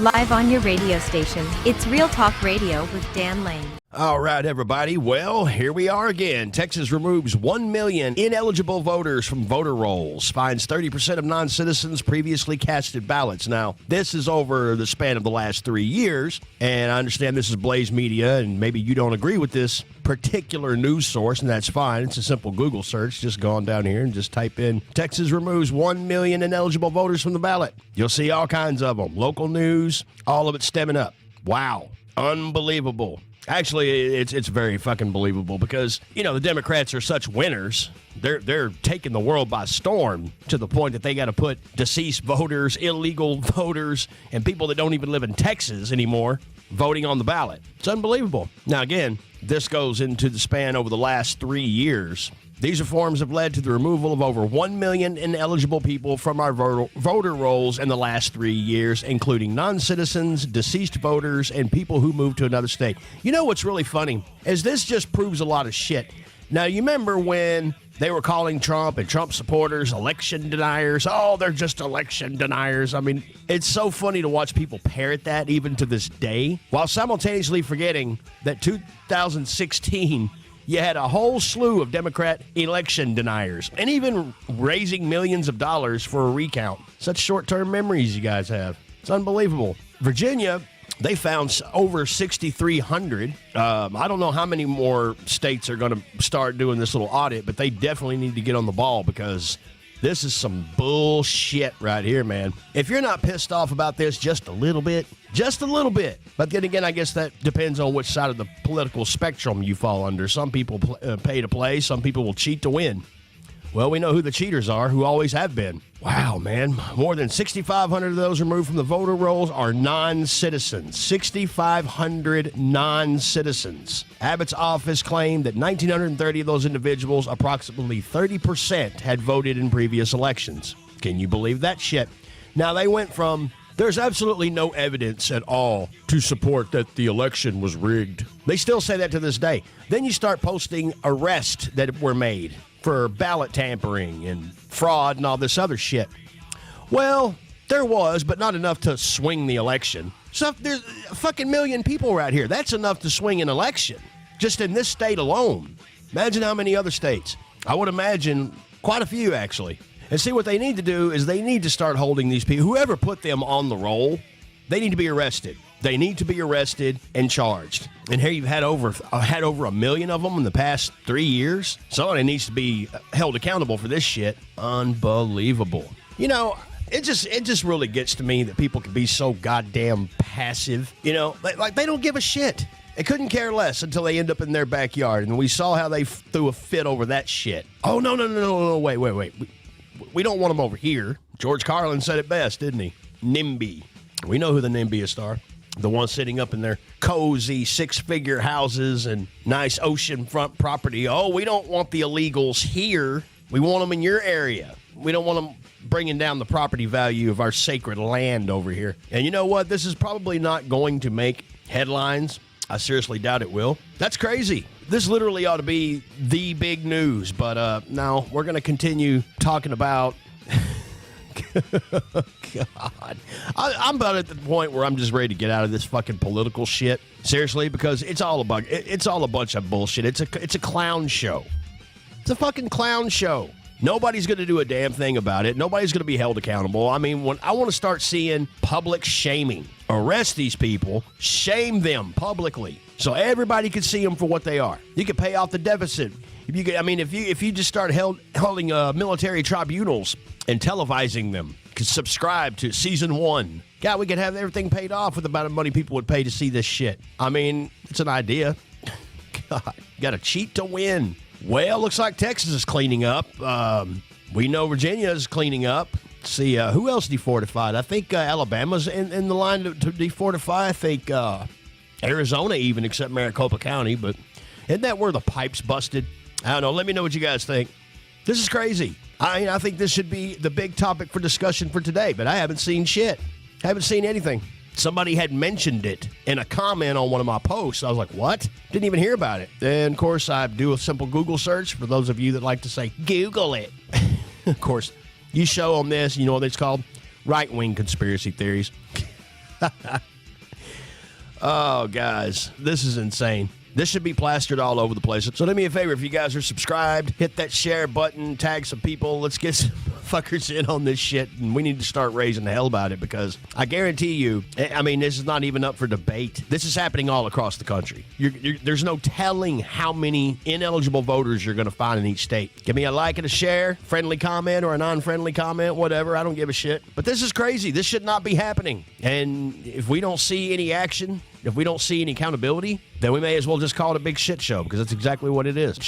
Live on your radio station, it's Real Talk Radio with Dan Lane. All right, everybody. Well, here we are again. Texas removes 1 million ineligible voters from voter rolls, finds 30% of non-citizens previously casted ballots. Now, this is over the span of the last 3 years, and I understand this is Blaze Media, and maybe you don't agree with this particular news source, and that's fine. It's a simple Google search. Just go on down here and just type in Texas removes 1 million ineligible voters from the ballot. You'll see all kinds of them. Local news, all of it stemming up. Wow. Unbelievable. Actually, it's very fucking believable because, you know, the Democrats are such winners. They're taking the world by storm to the point that they got to put deceased voters, illegal voters, and people that don't even live in Texas anymore voting on the ballot. It's unbelievable. Now, again, this goes into the span over the last 3 years. These reforms have led to the removal of over 1 million ineligible people from our voter rolls in the last 3 years, including non-citizens, deceased voters, and people who moved to another state. You know what's really funny is this just proves a lot of shit. Now, you remember when they were calling Trump and Trump supporters election deniers? Oh, they're just election deniers. I mean, it's so funny to watch people parrot that even to this day, while simultaneously forgetting that 2016 you had a whole slew of Democrat election deniers and even raising millions of dollars for a recount. Such short-term memories you guys have. It's unbelievable. Virginia, they found over 6,300. I don't know how many more states are going to start doing this little audit, but they definitely need to get on the ball because this is some bullshit right here, man. If you're not pissed off about this just a little bit, but then again, I guess that depends on which side of the political spectrum you fall under. Some people pay to play. Some people will cheat to win. Well, we know who the cheaters are, who always have been. Wow, man. More than 6,500 of those removed from the voter rolls are non-citizens. 6,500 non-citizens. Abbott's office claimed that 1,930 of those individuals, approximately 30%, had voted in previous elections. Can you believe that shit? Now, they went from, there's absolutely no evidence at all to support that the election was rigged. They still say that to this day. Then you start posting arrests that were made for ballot tampering and fraud and all this other shit. Well, there was, but not enough to swing the election. So there's a fucking million people right here. That's enough to swing an election, just in this state alone. Imagine how many other states. I would imagine quite a few, actually. And see, what they need to do is they need to start holding these people, whoever put them on the roll, they need to be arrested. They need to be arrested and charged. And here you've had over 1 million of them in the past 3 years. Somebody needs to be held accountable for this shit. Unbelievable. You know, it just really gets to me that people can be so goddamn passive. You know, like they don't give a shit. They couldn't care less until they end up in their backyard. And we saw how they threw a fit over that shit. Oh, no, wait. We don't want them over here. George Carlin said it best, didn't he? NIMBY. We know who the NIMBYists are. The ones sitting up in their cozy six-figure houses and nice oceanfront property. Oh, we don't want the illegals here. We want them in your area. We don't want them bringing down the property value of our sacred land over here. And you know what? This is probably not going to make headlines. I seriously doubt it will. That's crazy. This literally ought to be the big news. But no, we're going to continue talking about... God. I'm about at the point where I'm just ready to get out of this fucking political shit. Seriously, because it's all a bunch of bullshit. It's a clown show. It's a fucking clown show. Nobody's going to do a damn thing about it. Nobody's going to be held accountable. I mean, when I want to start seeing public shaming. Arrest these people, shame them publicly, so everybody can see them for what they are. You can pay off the deficit. If you just start holding military tribunals and televising them, could subscribe to season 1. God, we could have everything paid off with the amount of money people would pay to see this shit. I mean, it's an idea. God, you got to cheat to win. Well, looks like Texas is cleaning up. We know Virginia is cleaning up. Let's see, who else defortified? I think Alabama's in the line to defortify. I think Arizona even, except Maricopa County. But isn't that where the pipes busted? I don't know. Let me know what you guys think. This is crazy. I think this should be the big topic for discussion for today, but I haven't seen shit. I haven't seen anything. Somebody had mentioned it in a comment on one of my posts. I was like, what? Didn't even hear about it. Then, of course, I do a simple Google search for those of you that like to say, Google it. Of course, you show on this, you know what it's called? Right-wing conspiracy theories. Oh, guys, this is insane. This should be plastered all over the place. So do me a favor, if you guys are subscribed, hit that share button, tag some people. Let's get some fuckers in on this shit, and we need to start raising the hell about it, because I guarantee you, I mean, this is not even up for debate. This is happening all across the country. There's no telling how many ineligible voters you're going to find in each state. Give me a like and a share, friendly comment or a non-friendly comment, whatever. I don't give a shit. But this is crazy. This should not be happening. And if we don't see any action, if we don't see any accountability, then we may as well just call it a big shit show, because that's exactly what it is.